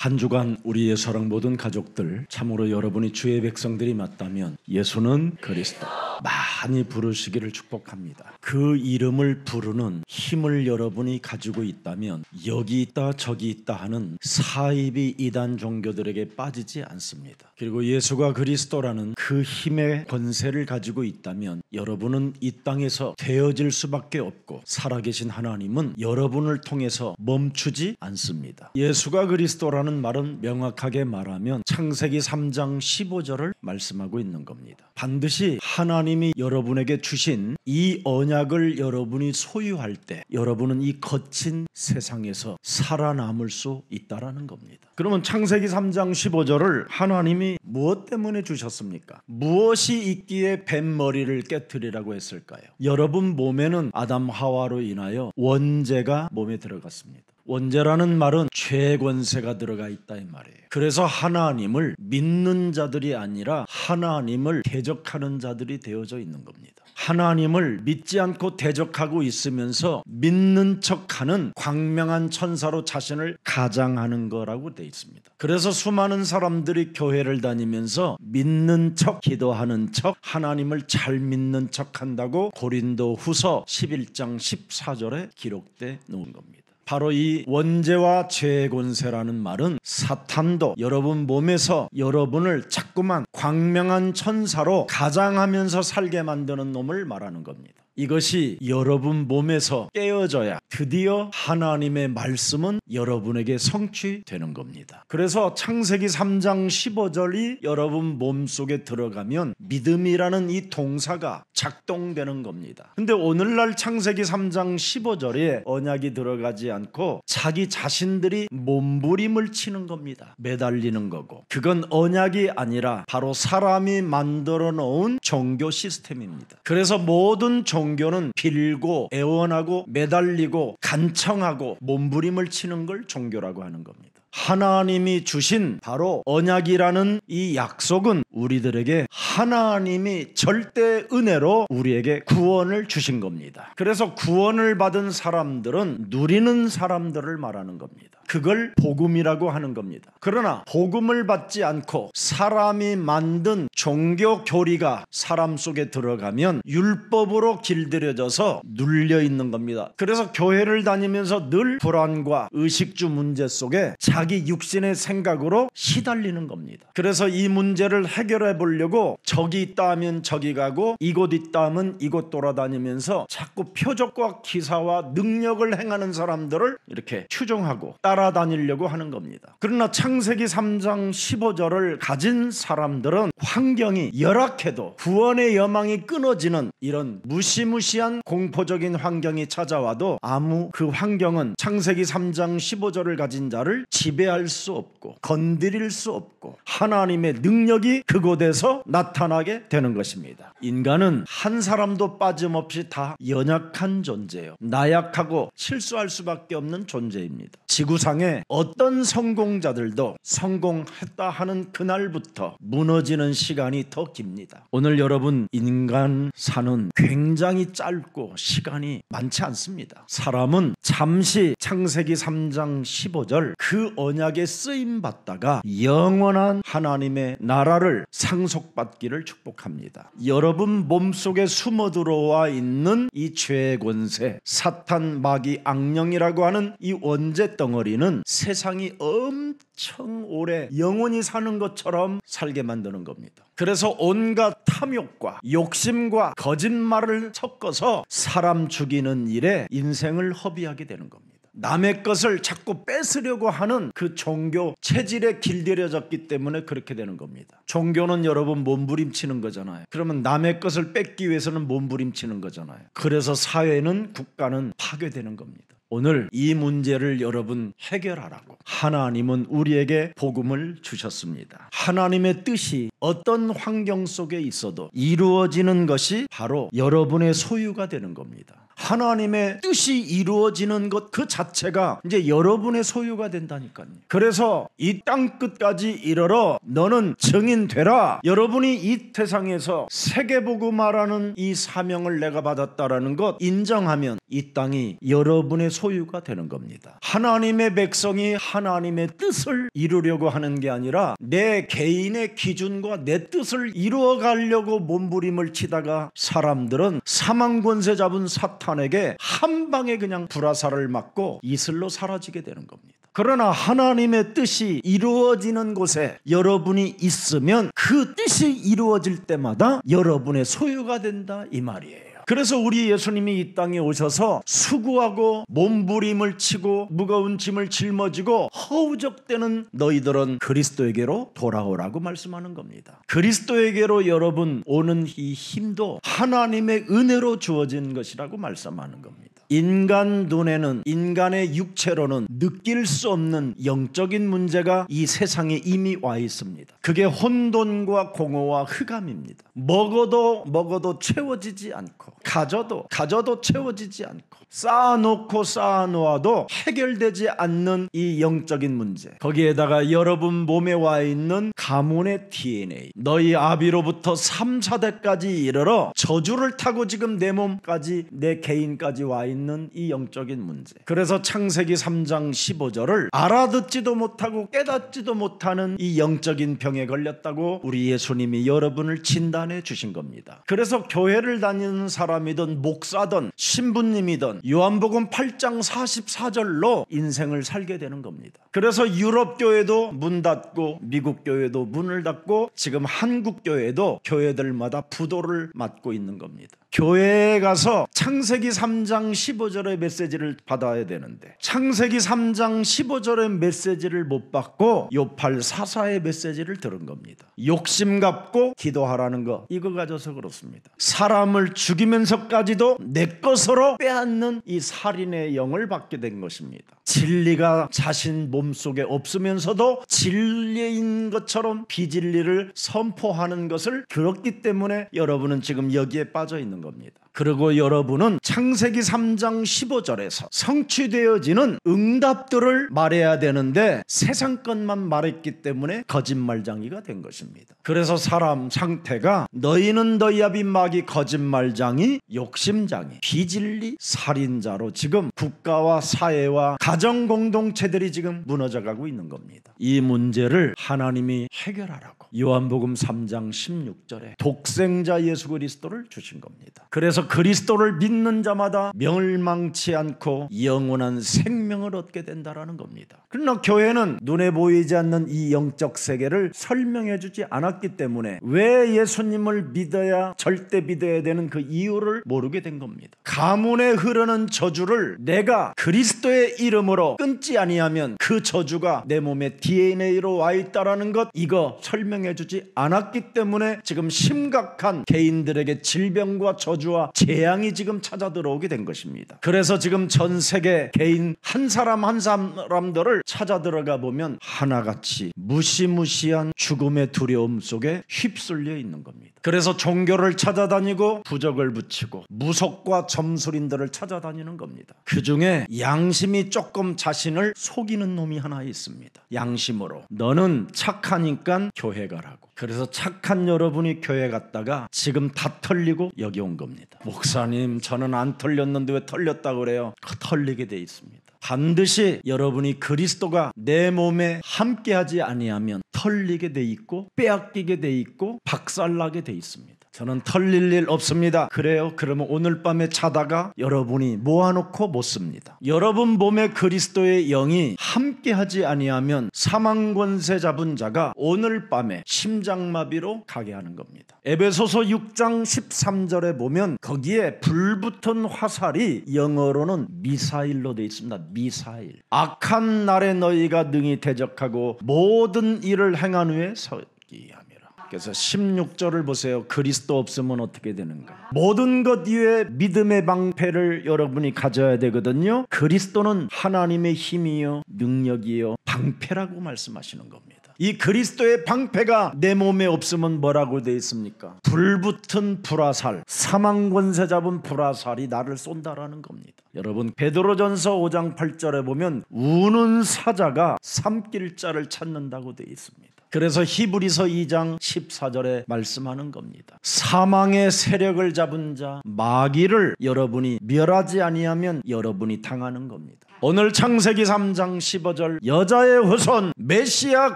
한 주간 우리의 사랑 모든 가족들, 참으로 여러분이 주의 백성들이 맞다면 예수는 그리스도 많이 부르시기를 축복합니다. 그 이름을 부르는 힘을 여러분이 가지고 있다면 여기 있다 저기 있다 하는 사이비 이단 종교들에게 빠지지 않습니다. 그리고 예수가 그리스도라는 그 힘의 권세를 가지고 있다면 여러분은 이 땅에서 되어질 수밖에 없고 살아계신 하나님은 여러분을 통해서 멈추지 않습니다. 예수가 그리스도라는 말은 명확하게 말하면 창세기 3장 15절을 말씀하고 있는 겁니다. 반드시 하나님이 여러분에게 주신 이 언약을 여러분이 소유할 때 여러분은 이 거친 세상에서 살아남을 수 있다라는 겁니다. 그러면 창세기 3장 15절을 하나님이 무엇 때문에 주셨습니까? 무엇이 있기에 뱀머리를 깨트리라고 했을까요? 여러분 몸에는 아담 하와로 인하여 원죄가 몸에 들어갔습니다. 원죄라는 말은 죄의 권세가 들어가 있다 이 말이에요. 그래서 하나님을 믿는 자들이 아니라 하나님을 대적하는 자들이 되어져 있는 겁니다. 하나님을 믿지 않고 대적하고 있으면서 믿는 척하는 광명한 천사로 자신을 가장하는 거라고 되어 있습니다. 그래서 수많은 사람들이 교회를 다니면서 믿는 척, 기도하는 척, 하나님을 잘 믿는 척한다고 고린도 후서 11장 14절에 기록되어 놓은 겁니다. 바로 이 원죄와 죄의 권세라는 말은 사탄도 여러분 몸에서 여러분을 자꾸만 광명한 천사로 가장하면서 살게 만드는 놈을 말하는 겁니다. 이것이 여러분 몸에서 깨어져야 드디어 하나님의 말씀은 여러분에게 성취되는 겁니다. 그래서 창세기 3장 15절이 여러분 몸속에 들어가면 믿음이라는 이 동사가 작동되는 겁니다. 근데 오늘날 창세기 3장 15절에 언약이 들어가지 않고 자기 자신들이 몸부림을 치는 겁니다. 매달리는 거고, 그건 언약이 아니라 바로 사람이 만들어 놓은 종교 시스템입니다. 그래서 모든 종교는 빌고 애원하고 매달리고 간청하고 몸부림을 치는 걸 종교라고 하는 겁니다. 하나님이 주신 바로 언약이라는 이 약속은 우리들에게 하나님이 절대 은혜로 우리에게 구원을 주신 겁니다. 그래서 구원을 받은 사람들은 누리는 사람들을 말하는 겁니다. 그걸 복음이라고 하는 겁니다. 그러나 복음을 받지 않고 사람이 만든 종교 교리가 사람 속에 들어가면 율법으로 길들여져서 눌려 있는 겁니다. 그래서 교회를 다니면서 늘 불안과 의식주 문제 속에 자기 육신의 생각으로 시달리는 겁니다. 그래서 이 문제를 해결해 보려고 저기 있다 하면 저기 가고 이곳 있다 하면 이곳 돌아다니면서 자꾸 표적과 기사와 능력을 행하는 사람들을 이렇게 추종하고 따라다니려고 하는 겁니다. 그러나 창세기 3장 15절을 가진 사람들은 환경이 열악해도 구원의 여망이 끊어지는 이런 무시무시한 공포적인 환경이 찾아와도 아무 그 환경은 창세기 3장 15절을 가진 자를 지배할 수 없고 건드릴 수 없고 하나님의 능력이 그곳에서 나타나게 되는 것입니다. 인간은 한 사람도 빠짐없이 다 연약한 존재예요. 나약하고 실수할 수밖에 없는 존재입니다. 지구상에 어떤 성공자들도 성공했다 하는 그날부터 무너지는 시간이 더 깁니다. 오늘 여러분 인간 사는 굉장히 짧고 시간이 많지 않습니다. 사람은 잠시 창세기 3장 15절 그 언약에 쓰임받다가 영원한 하나님의 나라를 상속받기를 축복합니다. 여러분 몸속에 숨어 들어와 있는 이 죄의 권세, 사탄, 마귀, 악령이라고 하는 이 원죄 덩어리는 세상이 엄청 오래 영원히 사는 것처럼 살게 만드는 겁니다. 그래서 온갖 탐욕과 욕심과 거짓말을 섞어서 사람 죽이는 일에 인생을 허비하게 되는 겁니다. 남의 것을 자꾸 뺏으려고 하는 그 종교 체질에 길들여졌기 때문에 그렇게 되는 겁니다. 종교는 여러분 몸부림치는 거잖아요. 그러면 남의 것을 뺏기 위해서는 몸부림치는 거잖아요. 그래서 사회는 국가는 파괴되는 겁니다. 오늘 이 문제를 여러분 해결하라고 하나님은 우리에게 복음을 주셨습니다. 하나님의 뜻이 어떤 환경 속에 있어도 이루어지는 것이 바로 여러분의 소유가 되는 겁니다. 하나님의 뜻이 이루어지는 것 그 자체가 이제 여러분의 소유가 된다니까요. 그래서 이 땅 끝까지 이르러 너는 증인 되라. 여러분이 이 세상에서 세계보고 말하는 이 사명을 내가 받았다라는 것 인정하면 이 땅이 여러분의 소유가 되는 겁니다. 하나님의 백성이 하나님의 뜻을 이루려고 하는 게 아니라 내 개인의 기준과 내 뜻을 이루어가려고 몸부림을 치다가 사람들은 사망 권세 잡은 사탄에게 한 방에 그냥 불화살을 맞고 이슬로 사라지게 되는 겁니다. 그러나 하나님의 뜻이 이루어지는 곳에 여러분이 있으면 그 뜻이 이루어질 때마다 여러분의 소유가 된다 이 말이에요. 그래서 우리 예수님이 이 땅에 오셔서 수고하고 몸부림을 치고 무거운 짐을 짊어지고 허우적대는 너희들은 그리스도에게로 돌아오라고 말씀하는 겁니다. 그리스도에게로 여러분 오는 이 힘도 하나님의 은혜로 주어진 것이라고 말씀하는 겁니다. 인간 눈에는, 인간의 육체로는 느낄 수 없는 영적인 문제가 이 세상에 이미 와 있습니다. 그게 혼돈과 공허와 흑암입니다. 먹어도 채워지지 않고, 가져도 채워지지 않고, 쌓아놓고 쌓아놓아도 해결되지 않는 이 영적인 문제, 거기에다가 여러분 몸에 와 있는 가문의 DNA, 너희 아비로부터 3, 4대까지 이르러 저주를 타고 지금 내 몸까지, 내 개인까지 와 있는 이 영적인 문제. 그래서 창세기 3장 15절을 알아듣지도 못하고 깨닫지도 못하는 이 영적인 병에 걸렸다고 우리 예수님이 여러분을 진단해 주신 겁니다. 그래서 교회를 다니는 사람이든 목사든 신부님이든 요한복음 8장 44절로 인생을 살게 되는 겁니다. 그래서 유럽 교회도 문 닫고 미국 교회도 문을 닫고 지금 한국 교회도 교회들마다 부도를 맞고 있는 겁니다. 교회에 가서 창세기 3장 15절의 메시지를 받아야 되는데 창세기 3장 15절의 메시지를 못 받고 요팔 4사의 메시지를 들은 겁니다. 욕심 갖고 기도하라는 거, 이거 가져서 그렇습니다. 사람을 죽이면서까지도 내 것으로 빼앗는 이 살인의 영을 받게 된 것입니다. 진리가 자신 몸속에 없으면서도 진리인 것처럼 비진리를 선포하는 것을 들었기 때문에 여러분은 지금 여기에 빠져 있는 겁니다. 그리고 여러분은 창세기 3장 15절에서 성취되어지는 응답들을 말해야 되는데 세상 것만 말했기 때문에 거짓말장이가 된 것입니다. 그래서 사람 상태가 너희는 너희 아비 마귀 거짓말장이, 욕심장이, 비진리, 살인자로 지금 국가와 사회와 가정 공동체들이 지금 무너져가고 있는 겁니다. 이 문제를 하나님이 해결하라고 요한복음 3장 16절에 독생자 예수 그리스도를 주신 겁니다. 그래서 그리스도를 믿는 자마다 멸망치 않고 영원한 생명을 얻게 된다라는 겁니다. 그러나 교회는 눈에 보이지 않는 이 영적 세계를 설명해 주지 않았기 때문에 왜 예수님을 믿어야, 절대 믿어야 되는 그 이유를 모르게 된 겁니다. 가문에 흐르는 저주를 내가 그리스도의 이름으로 끊지 아니하면 그 저주가 내 몸에 DNA로 와 있다라는 것, 이거 설명해 주지 않았기 때문에 지금 심각한 개인들에게 질병과 저주와 재앙이 지금 찾아 들어오게 된 것입니다. 그래서 지금 전 세계 개인 한 사람 한 사람들을 찾아 들어가 보면 하나같이 무시무시한 죽음의 두려움 속에 휩쓸려 있는 겁니다. 그래서 종교를 찾아다니고 부적을 붙이고 무속과 점술인들을 찾아다니는 겁니다. 그 중에 양심이 조금 자신을 속이는 놈이 하나 있습니다. 양심으로 너는 착하니까 교회 가라고. 그래서 착한 여러분이 교회 갔다가 지금 다 털리고 여기 온 겁니다. 목사님, 저는 안 털렸는데 왜 털렸다고 그래요? 털리게 돼 있습니다. 반드시 여러분이 그리스도가 내 몸에 함께하지 아니하면 털리게 돼 있고 빼앗기게 돼 있고 박살나게 돼 있습니다. 저는 털릴 일 없습니다. 그래요? 그러면 오늘 밤에 자다가 여러분이 모아놓고 못 씁니다. 여러분 몸에 그리스도의 영이 함께하지 아니하면 사망 권세 잡은 자가 오늘 밤에 심장마비로 가게 하는 겁니다. 에베소서 6장 13절에 보면 거기에 불붙은 화살이 영어로는 미사일로 되어 있습니다. 미사일. 악한 날에 너희가 능히 대적하고 모든 일을 행한 후에 서기 함이라. 그래서 16절을 보세요. 그리스도 없으면 어떻게 되는가? 모든 것 위에 믿음의 방패를 여러분이 가져야 되거든요. 그리스도는 하나님의 힘이요 능력이요 방패라고 말씀하시는 겁니다. 이 그리스도의 방패가 내 몸에 없으면 뭐라고 되어 있습니까? 불붙은 불화살, 사망 권세 잡은 불화살이 나를 쏜다라는 겁니다. 여러분 베드로전서 5장 8절에 보면 우는 사자가 삼킬 자를 찾는다고 되어 있습니다. 그래서 히브리서 2장 14절에 말씀하는 겁니다. 사망의 세력을 잡은 자 마귀를 여러분이 멸하지 아니하면 여러분이 당하는 겁니다. 오늘 창세기 3장 15절 여자의 후손 메시아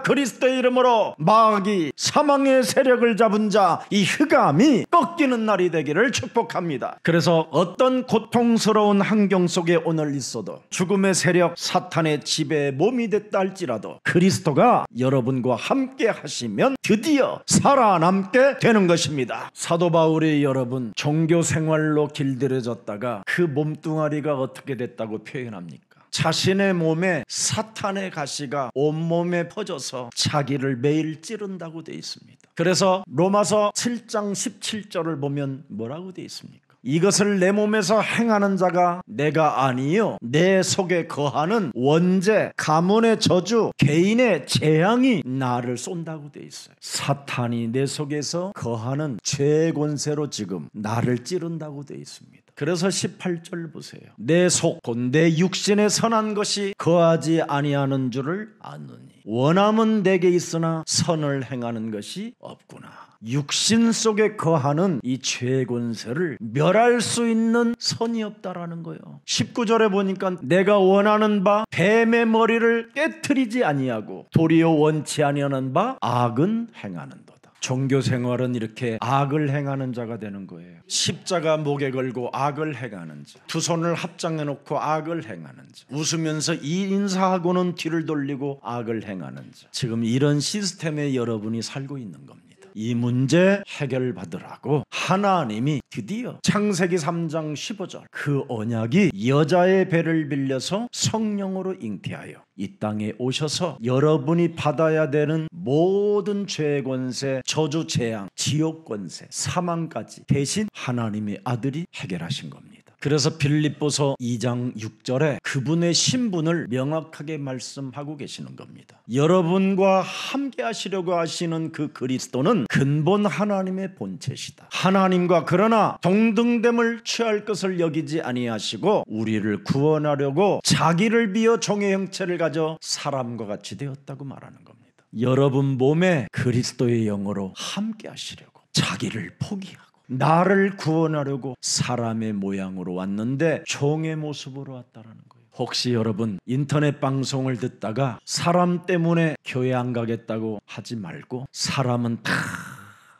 그리스도의 이름으로 마귀 사망의 세력을 잡은 자 이 흑암이 꺾이는 날이 되기를 축복합니다. 그래서 어떤 고통스러운 환경 속에 오늘 있어도 죽음의 세력 사탄의 지배의 몸이 됐다 할지라도 그리스도가 여러분과 함께 하시면 드디어 살아남게 되는 것입니다. 사도 바울이 여러분 종교 생활로 길들여졌다가 그 몸뚱아리가 어떻게 됐다고 표현합니까? 자신의 몸에 사탄의 가시가 온몸에 퍼져서 자기를 매일 찌른다고 되어 있습니다. 그래서 로마서 7장 17절을 보면 뭐라고 되어 있습니까? 이것을 내 몸에서 행하는 자가 내가 아니요 내 속에 거하는 원죄, 가문의 저주, 개인의 재앙이 나를 쏜다고 되어 있어요. 사탄이 내 속에서 거하는 죄의 권세로 지금 나를 찌른다고 되어 있습니다. 그래서 18절 보세요. 내 속 곧 내 육신에 선한 것이 거하지 아니하는 줄을 아노니 원함은 내게 있으나 선을 행하는 것이 없구나. 육신 속에 거하는 이 죄의 권세를 멸할 수 있는 선이 없다라는 거예요. 19절에 보니까 내가 원하는 바 뱀의 머리를 깨트리지 아니하고 도리어 원치 아니하는 바 악은 행하는도다. 종교 생활은 이렇게 악을 행하는 자가 되는 거예요. 십자가 목에 걸고 악을 행하는 자, 두 손을 합장해 놓고 악을 행하는 자, 웃으면서 이 인사하고는 뒤를 돌리고 악을 행하는 자. 지금 이런 시스템에 여러분이 살고 있는 겁니다. 이 문제 해결받으라고 하나님이 드디어 창세기 3장 15절 그 언약이 여자의 배를 빌려서 성령으로 잉태하여 이 땅에 오셔서 여러분이 받아야 되는 모든 죄의 권세, 저주 재앙, 지옥 권세, 사망까지 대신 하나님의 아들이 해결하신 겁니다. 그래서 빌립보서 2장 6절에 그분의 신분을 명확하게 말씀하고 계시는 겁니다. 여러분과 함께 하시려고 하시는 그 그리스도는 근본 하나님의 본체시다. 하나님과 그러나 동등됨을 취할 것을 여기지 아니하시고 우리를 구원하려고 자기를 비어 종의 형체를 가져 사람과 같이 되었다고 말하는 겁니다. 여러분 몸에 그리스도의 영으로 함께 하시려고 자기를 포기하고 나를 구원하려고 사람의 모양으로 왔는데 종의 모습으로 왔다라는 거예요. 혹시 여러분 인터넷 방송을 듣다가 사람 때문에 교회 안 가겠다고 하지 말고 사람은 다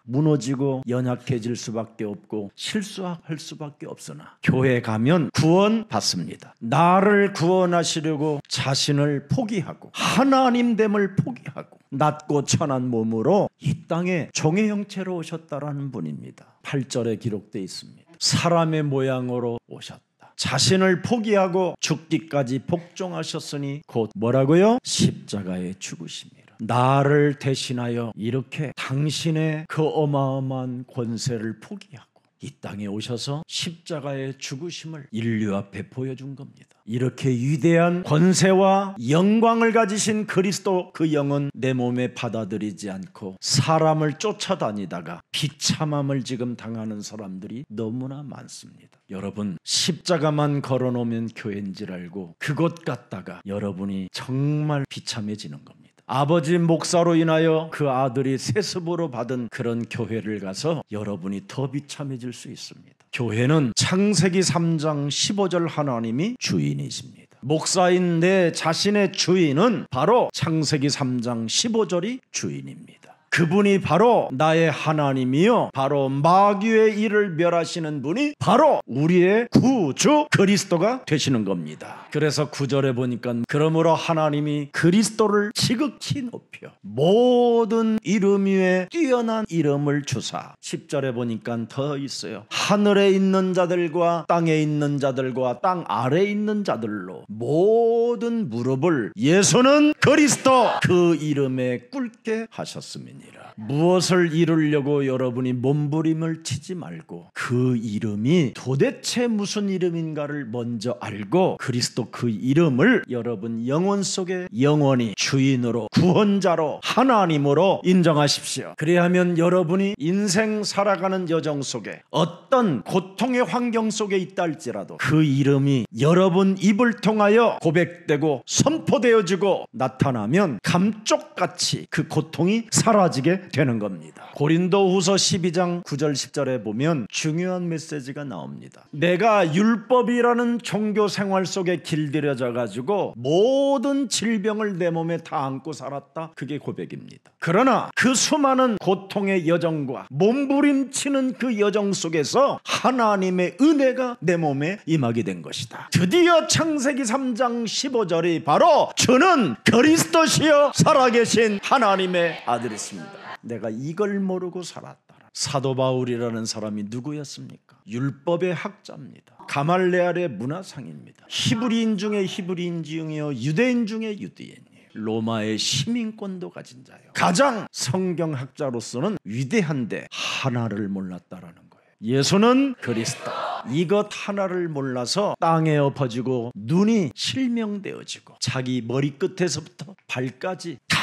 무너지고 연약해질 수밖에 없고 실수할 수밖에 없으나 교회 가면 구원 받습니다. 나를 구원하시려고 자신을 포기하고 하나님됨을 포기하고 낮고 천한 몸으로 이 땅에 종의 형체로 오셨다라는 분입니다. 8절에 기록되어 있습니다. 사람의 모양으로 오셨다. 자신을 포기하고 죽기까지 복종하셨으니 곧 뭐라고요? 십자가에 죽으심이라. 나를 대신하여 이렇게 당신의 그 어마어마한 권세를 포기하고 이 땅에 오셔서 십자가의 죽으심을 인류 앞에 보여준 겁니다. 이렇게 위대한 권세와 영광을 가지신 그리스도 그 영은 내 몸에 받아들이지 않고 사람을 쫓아다니다가 비참함을 지금 당하는 사람들이 너무나 많습니다. 여러분 십자가만 걸어놓으면 교회인 줄 알고 그곳 갔다가 여러분이 정말 비참해지는 겁니다. 아버지 목사로 인하여 그 아들이 세습으로 받은 그런 교회를 가서 여러분이 더 비참해질 수 있습니다. 교회는 창세기 3장 15절 하나님이 주인이십니다. 목사인 내 자신의 주인은 바로 창세기 3장 15절이 주인입니다. 그분이 바로 나의 하나님이요 바로 마귀의 일을 멸하시는 분이 바로 우리의 구주 그리스도가 되시는 겁니다. 그래서 9절에 보니까 그러므로 하나님이 그리스도를 지극히 높여 모든 이름 위에 뛰어난 이름을 주사 10절에 보니까 더 있어요. 하늘에 있는 자들과 땅에 있는 자들과 땅 아래에 있는 자들로 모든 무릎을 예수는 그리스도 그 이름에 꿇게 하셨음이니 아니라 무엇을 이루려고 여러분이 몸부림을 치지 말고 그 이름이 도대체 무슨 이름인가를 먼저 알고 그리스도 그 이름을 여러분 영혼 속에 영원히 주인으로 구원자로 하나님으로 인정하십시오. 그래야만 여러분이 인생 살아가는 여정 속에 어떤 고통의 환경 속에 있다 할지라도 그 이름이 여러분 입을 통하여 고백되고 선포되어지고 나타나면 감쪽같이 그 고통이 사라지게 되는 겁니다. 고린도후서 12장 9절 10절에 보면 중요한 메시지가 나옵니다. 내가 율법이라는 종교 생활 속에 길들여져 가지고 모든 질병을 내 몸에 다 안고 살았다. 그게 고백입니다. 그러나 그 수많은 고통의 여정과 몸부림치는 그 여정 속에서 하나님의 은혜가 내 몸에 임하게 된 것이다. 드디어 창세기 3장 15절이 바로 주는 그리스도시여 살아계신 하나님의 아들이십니다. 내가 이걸 모르고 살았다. 사도 바울이라는 사람이 누구였습니까? 율법의 학자입니다. 가말레알의 문화상입니다. 히브리인 중에 히브리인이요 유대인 중에 유대인이에요. 로마의 시민권도 가진 자예요. 가장 성경학자로서는 위대한데 하나를 몰랐다라는 거예요. 예수는 그리스도. 이것 하나를 몰라서 땅에 엎어지고 눈이 실명되어지고 자기 머리끝에서부터 발까지 다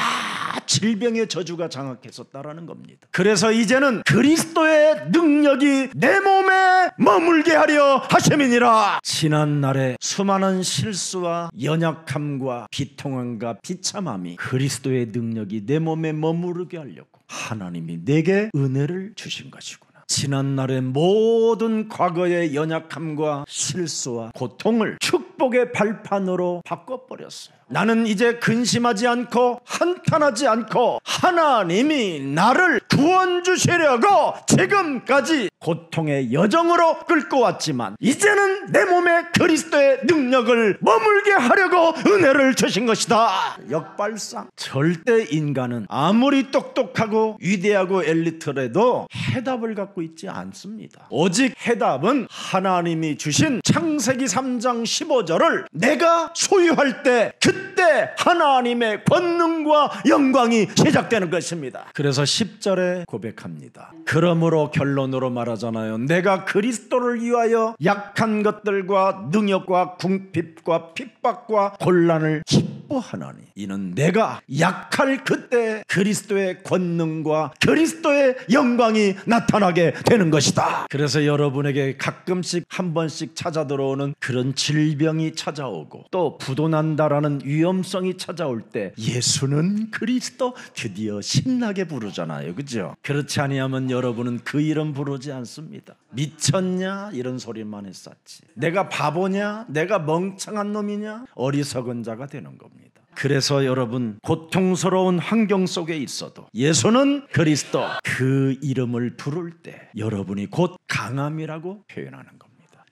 질병의 저주가 장악했었다라는 겁니다. 그래서 이제는 그리스도의 능력이 내 몸에 머물게 하려 하심이니라. 지난날의 수많은 실수와 연약함과 비통함과 비참함이 그리스도의 능력이 내 몸에 머무르게 하려고 하나님이 내게 은혜를 주신 것이구나. 지난날의 모든 과거의 연약함과 실수와 고통을 축복의 발판으로 바꿔버렸어요. 나는 이제 근심하지 않고 한탄하지 않고 하나님이 나를 구원 주시려고 지금까지 고통의 여정으로 끌고 왔지만 이제는 내 몸에 그리스도의 능력을 머물게 하려고 은혜를 주신 것이다. 역발상. 절대 인간은 아무리 똑똑하고 위대하고 엘리트라도 해답을 갖고 있지 않습니다. 오직 해답은 하나님이 주신 창세기 3장 15절을 내가 소유할 때 그때 하나님의 권능과 영광이 시작되는 것입니다. 그래서 10절에 고백합니다. 그러므로 결론으로 말하잖아요. 내가 그리스도를 위하여 약한 것들과 능욕과 궁핍과 핍박과 곤란을 기뻐하나니 이는 내가 약할 그때 그리스도의 권능과 그리스도의 영광이 나타나게 되는 것이다. 그래서 여러분에게 가끔씩 한 번씩 찾아 들어오는 그런 질병이 찾아오고 또 부도난다라는 위험성이 찾아올 때 예수는 그리스도 드디어 신나게 부르잖아요. 그죠? 그렇지 아니하면 여러분은 그 이름 부르지 않습니다. 미쳤냐? 이런 소리만 했었지. 내가 바보냐? 내가 멍청한 놈이냐? 어리석은 자가 되는 겁니다. 그래서 여러분 고통스러운 환경 속에 있어도 예수는 그리스도 그 이름을 부를 때 여러분이 곧 강함이라고 표현하는 겁니다.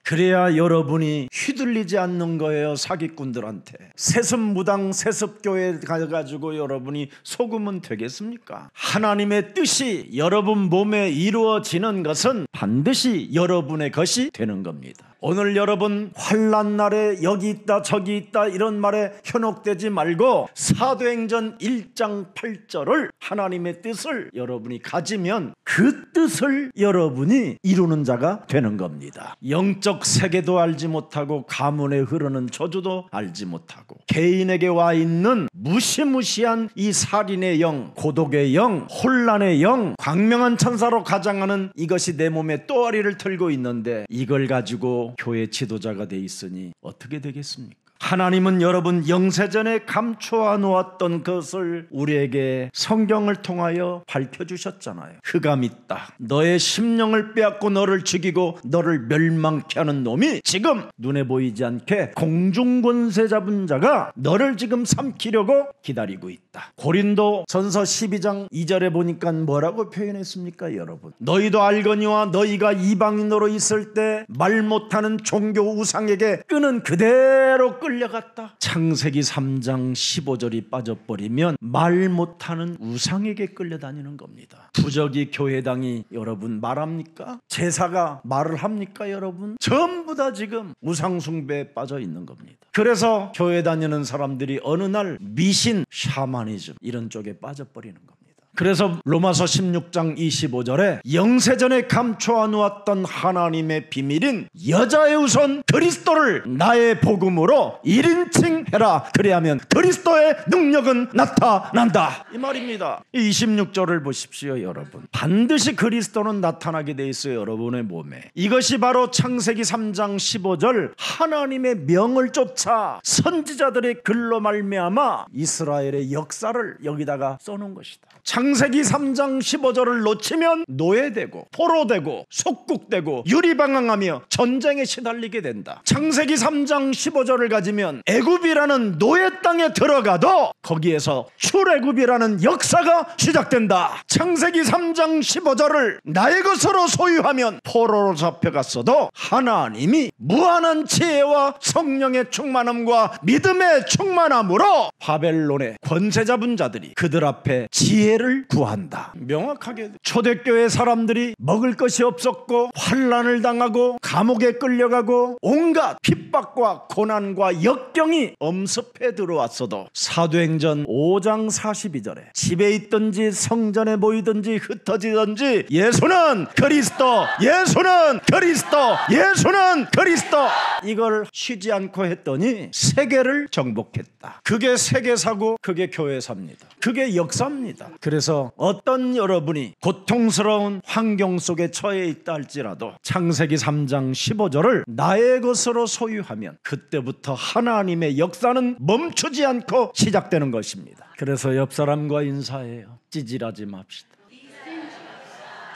그래야 여러분이 휘둘리지 않는 거예요. 사기꾼들한테. 세습무당 세습교회 가가지고 여러분이 속으면 되겠습니까? 하나님의 뜻이 여러분 몸에 이루어지는 것은 반드시 여러분의 것이 되는 겁니다. 오늘 여러분 환난 날에 여기 있다 저기 있다 이런 말에 현혹되지 말고 사도행전 1장 8절을 하나님의 뜻을 여러분이 가지면 그 뜻을 여러분이 이루는 자가 되는 겁니다. 영적 세계도 알지 못하고 가문에 흐르는 저주도 알지 못하고 개인에게 와 있는 무시무시한 이 살인의 영, 고독의 영, 혼란의 영, 광명한 천사로 가장하는 이것이 내 몸에 또아리를 틀고 있는데 이걸 가지고 교회 지도자가 돼 있으니 어떻게 되겠습니까? 하나님은 여러분 영세전에 감추어 놓았던 것을 우리에게 성경을 통하여 밝혀주셨잖아요. 흑암 있다. 너의 심령을 빼앗고 너를 죽이고 너를 멸망케 하는 놈이 지금 눈에 보이지 않게 공중권세 잡은 자가 너를 지금 삼키려고 기다리고 있다. 고린도 전서 12장 2절에 보니까 뭐라고 표현했습니까? 여러분 너희도 알거니와 너희가 이방인으로 있을 때 말 못하는 종교 우상에게 끄는 그대로 끌려갔다. 창세기 3장 15절이 빠져버리면 말 못하는 우상에게 끌려다니는 겁니다. 부적이 교회당이 여러분 말합니까? 제사가 말을 합니까? 여러분 전부 다 지금 우상 숭배에 빠져 있는 겁니다. 그래서 교회 다니는 사람들이 어느 날 미신, 샤머니즘 이런 쪽에 빠져버리는 겁니다. 그래서 로마서 16장 25절에 영세전에 감춰 놓았던 하나님의 비밀인 여자의 우선 그리스도를 나의 복음으로 1인칭 해라. 그래야면 그리스도의 능력은 나타난다, 이 말입니다. 26절을 보십시오. 여러분, 반드시 그리스도는 나타나게 돼 있어요, 여러분의 몸에. 이것이 바로 창세기 3장 15절 하나님의 명을 쫓아 선지자들의 글로 말미암아 이스라엘의 역사를 여기다가 써놓은 것이다. 창세기 3장 15절을 놓치면 노예되고 포로되고 속국되고 유리방황하며 전쟁에 시달리게 된다. 창세기 3장 15절을 가지면 애굽이라는 노예 땅에 들어가도 거기에서 출애굽이라는 역사가 시작된다. 창세기 3장 15절을 나의 것으로 소유하면 포로로 잡혀갔어도 하나님이 무한한 지혜와 성령의 충만함과 믿음의 충만함으로 바벨론의 권세 잡은 자들이 그들 앞에 지혜를 구한다. 명확하게 초대교회 사람들이 먹을 것이 없었고 환난을 당하고 감옥에 끌려가고 온갖 핍박과 고난과 역경이 엄습해 들어왔어도 사도행전 5장 42절에 집에 있든지 성전에 모이든지 흩어지든지 예수는 그리스도, 예수는 그리스도, 예수는 그리스도, 이걸 쉬지 않고 했더니 세계를 정복했다. 그게 세계사고 그게 교회사입니다. 그게 역사입니다. 그래서 어떤 여러분이 고통스러운 환경 속에 처해 있다 할지라도 창세기 3장 15절을 나의 것으로 소유하면 그때부터 하나님의 역사는 멈추지 않고 시작되는 것입니다. 그래서 옆 사람과 인사해요. 찌질하지 맙시다.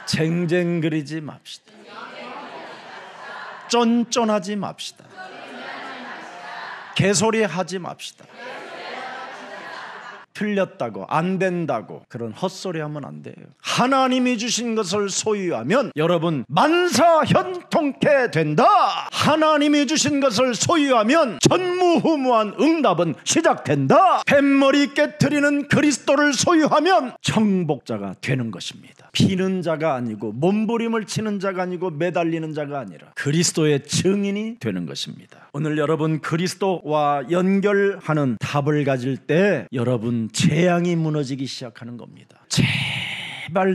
쟁쟁그리지 맙시다. 쫀쫀하지 맙시다. 개소리하지 맙시다. 틀렸다고 안 된다고 그런 헛소리 하면 안 돼요. 하나님이 주신 것을 소유하면 여러분 만사현통케 된다. 하나님이 주신 것을 소유하면 전무후무한 응답은 시작된다. 뱃머리 깨트리는 그리스도를 소유하면 정복자가 되는 것입니다. 피는 자가 아니고 몸부림을 치는 자가 아니고 매달리는 자가 아니라 그리스도의 증인이 되는 것입니다. 오늘 여러분 그리스도와 연결하는 답을 가질 때 여러분 재앙이 무너지기 시작하는 겁니다.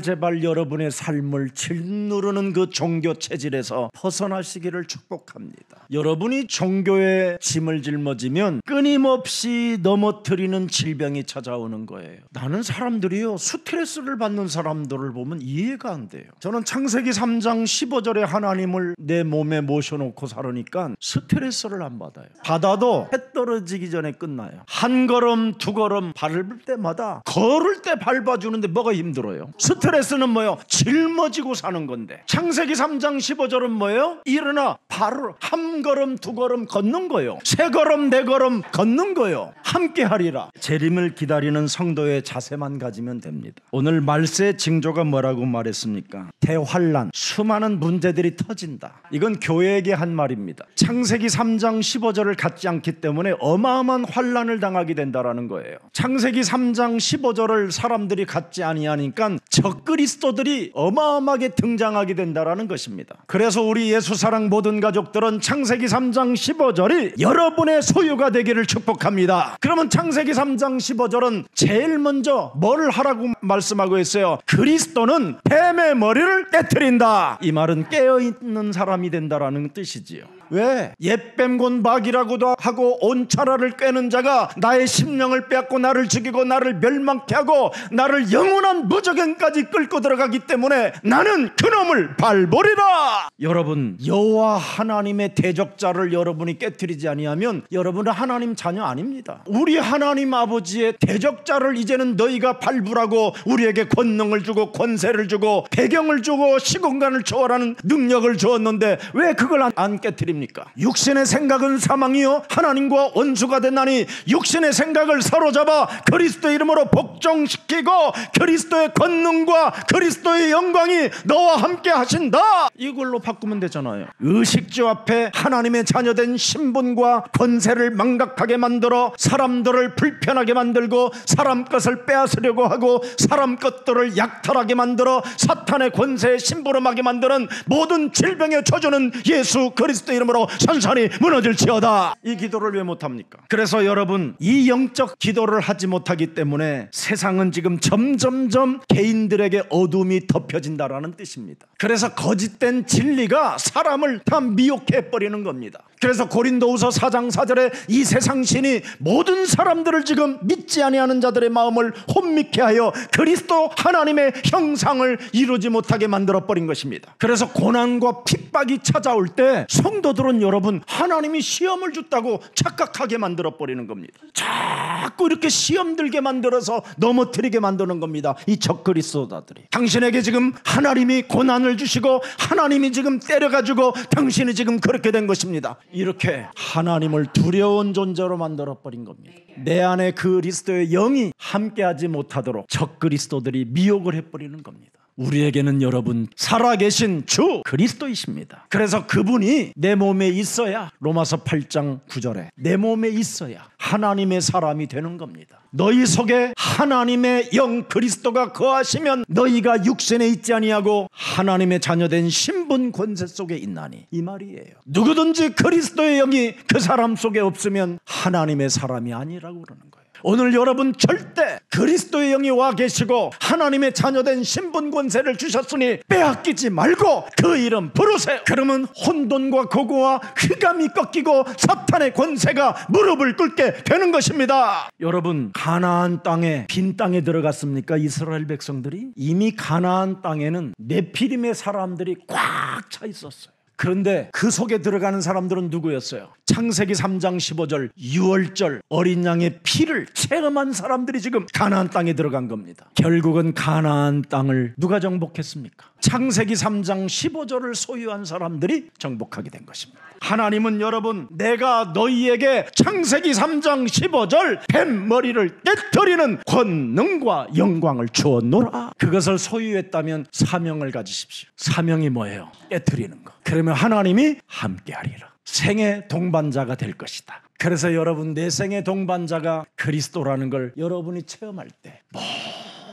제발 여러분의 삶을 짓누르는 그 종교 체질에서 벗어나시기를 축복합니다. 여러분이 종교에 짐을 짊어지면 끊임없이 넘어뜨리는 질병이 찾아오는 거예요. 나는 사람들이요 스트레스를 받는 사람들을 보면 이해가 안 돼요. 저는 창세기 3장 15절에 하나님을 내 몸에 모셔놓고 살으니까 스트레스를 안 받아요. 받아도 해 떨어지기 전에 끝나요. 한 걸음 두 걸음 밟을 때마다 걸을 때 밟아주는데 뭐가 힘들어요? 스트레스는 뭐예요? 짊어지고 사는 건데. 창세기 3장 15절은 뭐예요? 일어나 바로 한 걸음 두 걸음 걷는 거예요. 세 걸음 네 걸음 걷는 거예요. 함께 하리라. 재림을 기다리는 성도의 자세만 가지면 됩니다. 오늘 말세의 징조가 뭐라고 말했습니까? 대환란, 수많은 문제들이 터진다. 이건 교회에게 한 말입니다. 창세기 3장 15절을 갖지 않기 때문에 어마어마한 환란을 당하게 된다라는 거예요. 창세기 3장 15절을 사람들이 갖지 아니하니까 적그리스도들이 어마어마하게 등장하게 된다라는 것입니다. 그래서 우리 예수사랑 모든 가족들은 창세기 3장 15절이 여러분의 소유가 되기를 축복합니다. 그러면 창세기 3장 15절은 제일 먼저 뭘 하라고 말씀하고 있어요? 그리스도는 뱀의 머리를 깨트린다. 이 말은 깨어있는 사람이 된다라는 뜻이지요. 왜? 옛뱀곤박이라고도 하고 온차라를 꿰는 자가 나의 심령을 빼앗고 나를 죽이고 나를 멸망케 하고 나를 영원한 무저갱까지 끌고 들어가기 때문에 나는 그놈을 밟으리라. 여러분 여호와 하나님의 대적자를 여러분이 깨트리지 아니하면 여러분은 하나님 자녀 아닙니다. 우리 하나님 아버지의 대적자를 이제는 너희가 밟으라고 우리에게 권능을 주고 권세를 주고 배경을 주고 시공간을 초월하는 능력을 주었는데 왜 그걸 안 깨트립니까? 육신의 생각은 사망이요 하나님과 원수가 됐나니 육신의 생각을 사로잡아 그리스도의 이름으로 복종시키고 그리스도의 권능과 그리스도의 영광이 너와 함께 하신다. 이걸로 바꾸면 되잖아요. 의식주 앞에 하나님의 자녀된 신분과 권세를 망각하게 만들어 사람들을 불편하게 만들고 사람 것을 빼앗으려고 하고 사람 것들을 약탈하게 만들어 사탄의 권세에 심부름하게 만드는 모든 질병의 초조는 예수 그리스도 이름 이름으로 선산이 무너질지어다. 이 기도를 왜 못합니까? 그래서 여러분, 이 영적 기도를 하지 못하기 때문에 세상은 지금 점점점 개인들에게 어둠이 덮여진다라는 뜻입니다. 그래서 거짓된 진리가 사람을 다 미혹해버리는 겁니다. 그래서 고린도후서 4장 4절에 이 세상 신이 모든 사람들을 지금 믿지 아니하는 자들의 마음을 혼미케 하여 그리스도 하나님의 형상을 이루지 못하게 만들어버린 것입니다. 그래서 고난과 핍박이 찾아올 때 성도들은 여러분, 하나님이 시험을 줬다고 착각하게 만들어버리는 겁니다. 자꾸 이렇게 시험 들게 만들어서 넘어뜨리게 만드는 겁니다. 이 적그리스도자들이. 당신에게 지금 하나님이 고난을 주시고 하나님이 지금 때려가지고 당신이 지금 그렇게 된 것입니다. 이렇게 하나님을 두려운 존재로 만들어버린 겁니다. 내 안에 그리스도의 영이 함께하지 못하도록 적그리스도들이 미혹을 해버리는 겁니다. 우리에게는 여러분 살아계신 주 그리스도이십니다. 그래서 그분이 내 몸에 있어야, 로마서 8장 9절에 내 몸에 있어야 하나님의 사람이 되는 겁니다. 너희 속에 하나님의 영 그리스도가 거하시면 너희가 육신에 있지 아니하고 하나님의 자녀된 신분 권세 속에 있나니, 이 말이에요. 누구든지 그리스도의 영이 그 사람 속에 없으면 하나님의 사람이 아니라고 그러는 거예요. 오늘 여러분 절대 그리스도의 영이 와 계시고 하나님의 자녀된 신분 권세를 주셨으니 빼앗기지 말고 그 이름 부르세요. 그러면 혼돈과 고고와 흑암이 꺾이고 사탄의 권세가 무릎을 꿇게 되는 것입니다. 여러분, 가나안 땅에, 빈 땅에 들어갔습니까? 이스라엘 백성들이? 이미 가나안 땅에는 네피림의 사람들이 꽉 차 있었어요. 그런데 그 속에 들어가는 사람들은 누구였어요? 창세기 3장 15절 유월절 어린 양의 피를 체험한 사람들이 지금 가나안 땅에 들어간 겁니다. 결국은 가나안 땅을 누가 정복했습니까? 창세기 3장 15절을 소유한 사람들이 정복하게 된 것입니다. 하나님은 여러분, 내가 너희에게 창세기 3장 15절 뱀 머리를 깨뜨리는 권능과 영광을 주었노라. 그것을 소유했다면 사명을 가지십시오. 사명이 뭐예요? 깨뜨리는 거. 그러면 하나님이 함께하리라. 생의 동반자가 될 것이다. 그래서 여러분, 내 생의 동반자가 그리스도라는 걸 여러분이 체험할 때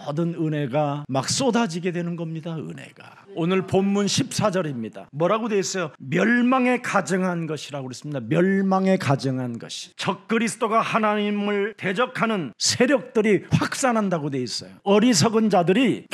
모든 은혜가 막 쏟아지게 되는 겁니다. 은혜가. 오늘 본문 14절입니다. 뭐라고 되어 있어요? 멸망에 가증한 것이라고 그랬습니다. 멸망에 가증한 것이. 적그리스도가 하나님을 대적하는 세력들이 확산한다고 되어 있어요. 어리석은 자들이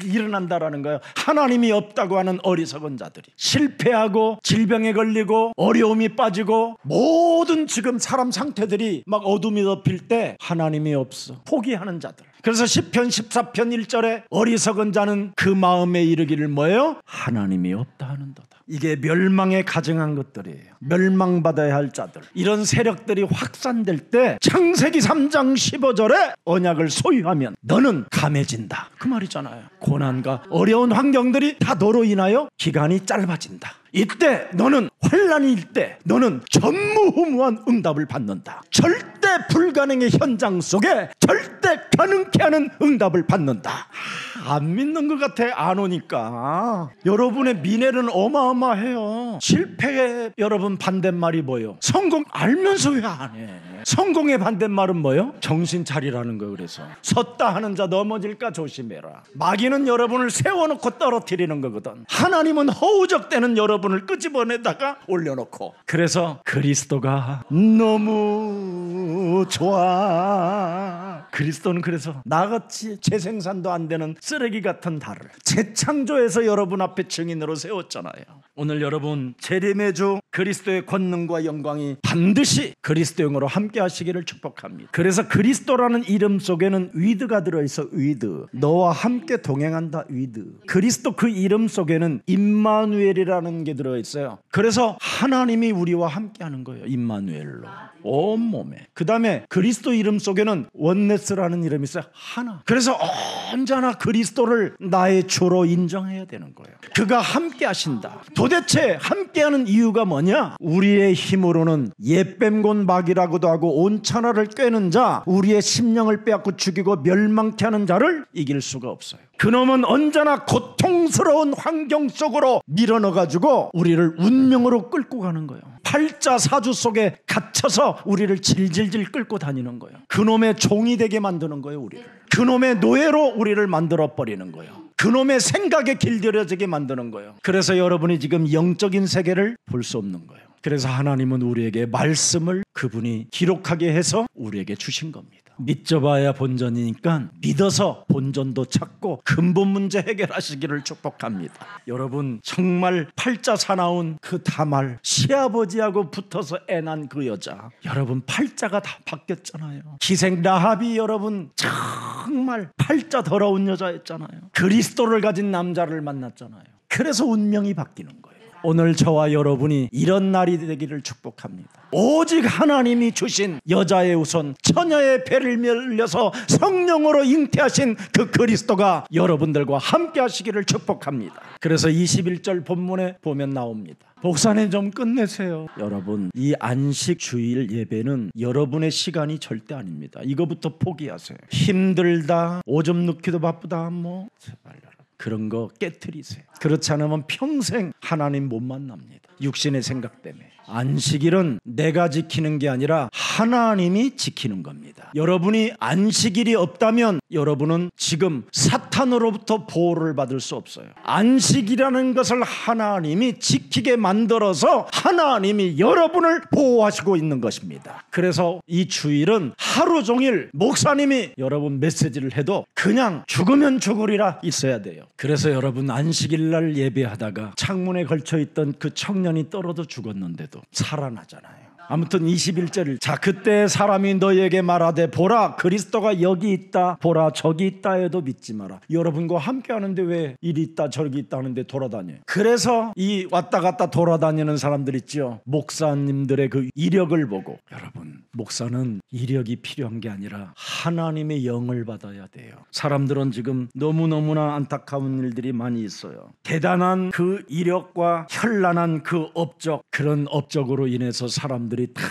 일어난다라는 거예요. 하나님이 없다고 하는 어리석은 자들이 실패하고 질병에 걸리고 어려움이 빠지고 모든 지금 사람 상태들이 막 어둠이 덮일 때 하나님이 없어 포기하는 자들. 그래서 시편 14편 1절에 어리석은 자는 그 마음에 이르기를 뭐예요? 하나님이 없다 하는도다. 이게 멸망에 가증한 것들이에요. 멸망받아야 할 자들. 이런 세력들이 확산될 때 창세기 3장 15절에 언약을 소유하면 너는 감해진다, 그 말이잖아요. 고난과 어려운 환경들이 다 너로 인하여 기간이 짧아진다. 이때 너는 환난일 때 너는 전무후무한 응답을 받는다. 절대 불가능의 현장 속에 절대 가능케 하는 응답을 받는다. 안 믿는 것 같아. 안 오니까. 여러분의 미래는 어마어마해요. 실패의 여러분 반대말이 뭐예요? 성공 알면서 왜 안 해? 성공의 반대말은 뭐예요? 정신 차리라는 거예요. 그래서 섰다 하는 자 넘어질까 조심해라. 마귀는 여러분을 세워놓고 떨어뜨리는 거거든. 하나님은 허우적대는 여러분을 끄집어내다가 올려놓고. 그래서 그리스도가 너무 좋아. 그리스도는 그래서 나같이 재생산도 안 되는 쓰레기 같은 달을 재창조해서 여러분 앞에 증인으로 세웠잖아요. 오늘 여러분 재림의 주 그리스도의 권능과 영광이 반드시 그리스도영으로 함께 하시기를 축복합니다. 그래서 그리스도라는 이름 속에는 위드가 들어있어. 위드, 너와 함께 동행한다. 위드. 그리스도 그 이름 속에는 임마누엘이라는 게 들어있어요. 그래서 하나님이 우리와 함께 하는 거예요. 임마누엘로 온몸에. 그 다음에 그리스도 이름 속에는 원네스라는 이름이 있어요. 하나. 그래서 언제나 그리스도를 나의 주로 인정해야 되는 거예요. 그가 함께 하신다. 도대체 함께하는 이유가 뭐냐? 우리의 힘으로는 옛뱀곤 마귀라고도 하고 온 천하를 꿰는 자, 우리의 심령을 빼앗고 죽이고 멸망케 하는 자를 이길 수가 없어요. 그놈은 언제나 고통스러운 환경 속으로 밀어넣어가지고 우리를 운명으로 끌고 가는 거예요. 팔자사주 속에 갇혀서 우리를 질질질 끌고 다니는 거예요. 그놈의 종이 되게 만드는 거예요. 우리를. 그놈의 노예로 우리를 만들어버리는 거예요. 그놈의 생각에 길들여지게 만드는 거예요. 그래서 여러분이 지금 영적인 세계를 볼 수 없는 거예요. 그래서 하나님은 우리에게 말씀을 그분이 기록하게 해서 우리에게 주신 겁니다. 믿져봐야 본전이니까 믿어서 본전도 찾고 근본 문제 해결하시기를 축복합니다. 여러분, 정말 팔자 사나운 그 다말, 시아버지하고 붙어서 애 난 그 여자, 여러분 팔자가 다 바뀌었잖아요. 기생 라합이 여러분 정말 팔자 더러운 여자였잖아요. 그리스도를 가진 남자를 만났잖아요. 그래서 운명이 바뀌는 거예요. 오늘 저와 여러분이 이런 날이 되기를 축복합니다. 오직 하나님이 주신 여자의 우선 처녀의 배를 밀려서 성령으로 잉태하신 그 그리스도가 여러분들과 함께 하시기를 축복합니다. 그래서 21절 본문에 보면 나옵니다. 목사님 좀 끝내세요. 여러분, 이 안식 주일 예배는 여러분의 시간이 절대 아닙니다. 이거부터 포기하세요. 힘들다, 오줌 넣기도 바쁘다, 뭐 제발 여러분 그런 거 깨트리세요. 그렇지 않으면 평생 하나님 못 만납니다. 육신의 생각 때문에. 안식일은 내가 지키는 게 아니라 하나님이 지키는 겁니다. 여러분이 안식일이 없다면 여러분은 지금 사탄으로부터 보호를 받을 수 없어요. 안식이라는 것을 하나님이 지키게 만들어서 하나님이 여러분을 보호하시고 있는 것입니다. 그래서 이 주일은 하루 종일 목사님이 여러분 메시지를 해도 그냥 죽으면 죽으리라 있어야 돼요. 그래서 여러분 안식일 날 예배하다가 창문에 걸쳐있던 그 청년이 떨어져 죽었는데도 살아나잖아요. 아무튼 21절, 자 그때 사람이 너희에게 말하되 보라 그리스도가 여기 있다, 보라 저기 있다 해도 믿지 마라. 여러분과 함께 하는데 왜 이리 있다 저기 있다 하는데 돌아다녀요. 그래서 이 왔다 갔다 돌아다니는 사람들 있죠. 목사님들의 그 이력을 보고, 여러분 목사는 이력이 필요한 게 아니라 하나님의 영을 받아야 돼요. 사람들은 지금 너무너무나 안타까운 일들이 많이 있어요. 대단한 그 이력과 현란한 그 업적, 그런 업적으로 인해서 사람들이 다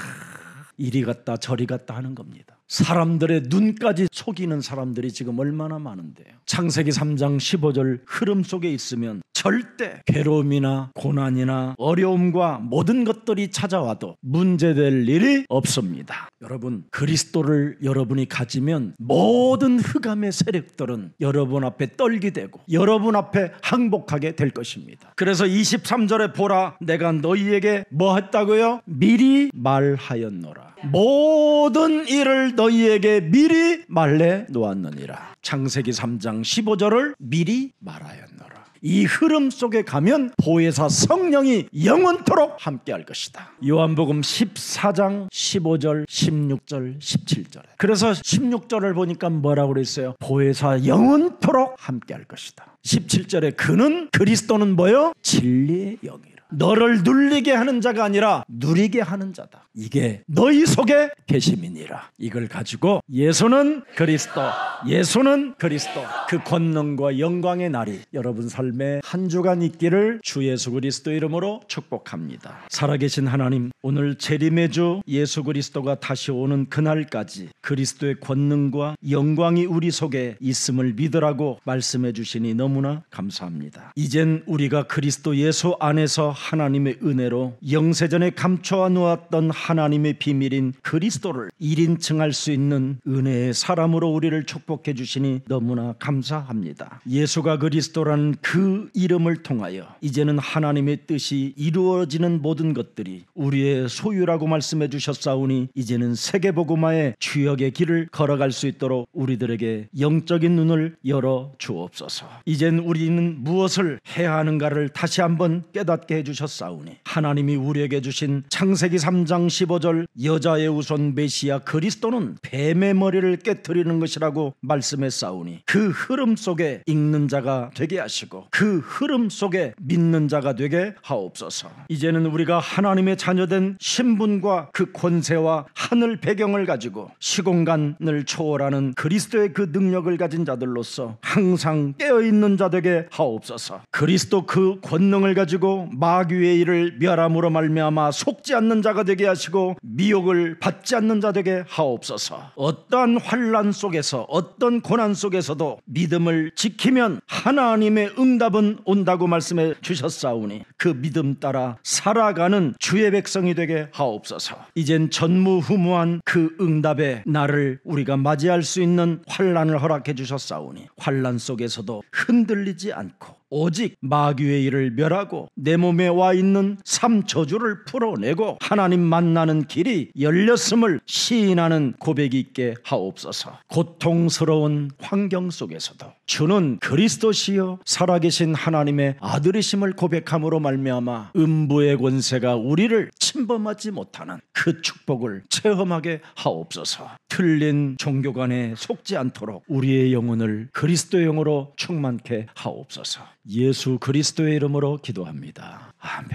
이리 갔다 저리 갔다 하는 겁니다. 사람들의 눈까지 속이는 사람들이 지금 얼마나 많은데요. 창세기 3장 15절 흐름 속에 있으면 절대 괴로움이나 고난이나 어려움과 모든 것들이 찾아와도 문제될 일이 없습니다. 여러분, 그리스도를 여러분이 가지면 모든 흑암의 세력들은 여러분 앞에 떨기되고 여러분 앞에 항복하게 될 것입니다. 그래서 23절에 보라 내가 너희에게 뭐 했다고요? 미리 말하였노라. 모든 일을 너희에게 미리 말해 놓았느니라. 창세기 3장 15절을 미리 말하였노라. 이 흐름 속에 가면 보혜사 성령이 영원토록 함께할 것이다. 요한복음 14장 15절 16절 17절. 그래서 16절을 보니까 뭐라고 그랬어요? 보혜사 영원토록 함께할 것이다. 17절에 그는 그리스도는 뭐요? 진리의 영이라. 너를 눌리게 하는 자가 아니라 누리게 하는 자다. 이게 너희 속에 계심이니라. 이걸 가지고 예수는 그리스도, 예수는 그리스도, 그 권능과 영광의 날이 여러분 삶에 한 주간 있기를 주 예수 그리스도 이름으로 축복합니다. 살아계신 하나님, 오늘 재림의 주 예수 그리스도가 다시 오는 그날까지 그리스도의 권능과 영광이 우리 속에 있음을 믿으라고 말씀해 주시니 너무나 감사합니다. 이젠 우리가 그리스도 예수 안에서 하나님의 은혜로 영세전에 감춰 놓았던 하나님의 비밀인 그리스도를 1인칭할 수 있는 은혜의 사람으로 우리를 축복해 주시니 너무나 감사합니다. 예수가 그리스도라는 그 이름을 통하여 이제는 하나님의 뜻이 이루어지는 모든 것들이 우리의 소유라고 말씀해 주셨사오니 이제는 세계복음화의 주역의 길을 걸어갈 수 있도록 우리들에게 영적인 눈을 열어 주옵소서. 이젠 우리는 무엇을 해야 하는가를 다시 한번 깨닫게 해주셨사오니 하나님이 우리에게 주신 창세기 3장 15절 여자의 우선 메시아 그리스도는 뱀의 머리를 깨트리는 것이라고 말씀했사오니 그 흐름 속에 읽는 자가 되게 하시고 그 흐름 속에 믿는 자가 되게 하옵소서. 이제는 우리가 하나님의 자녀된 신분과 그 권세와 하늘 배경을 가지고 시공간을 초월하는 그리스도의 그 능력을 가진 자들로서 항상 깨어있는 자 되게 하옵소서. 그리스도 그 권능을 가지고 마귀의 일을 멸함으로 말미암아 속지 않는 자가 되게 하시고 미혹을 받지 않는 자 되게 하옵소서. 어떠한 환난 속에서 어떤 고난 속에서도 믿음을 지키면 하나님의 응답은 온다고 말씀해 주셨사오니 그 믿음 따라 살아가는 주의 백성이 되게 하옵소서. 이젠 전무후무한 그 응답의 날을 우리가 맞이할 수 있는 환난을 허락해 주셨사오니 환난 속에서도 흔들리지 않고 오직 마귀의 일을 멸하고 내 몸에 와 있는 삼저주를 풀어내고 하나님 만나는 길이 열렸음을 시인하는 고백이 있게 하옵소서. 고통스러운 환경 속에서도 주는 그리스도시요 살아계신 하나님의 아들이심을 고백함으로 말미암아 음부의 권세가 우리를 침범하지 못하는 그 축복을 체험하게 하옵소서. 틀린 종교관에 속지 않도록 우리의 영혼을 그리스도의 영으로 충만케 하옵소서. 예수 그리스도의 이름으로 기도합니다. 아멘.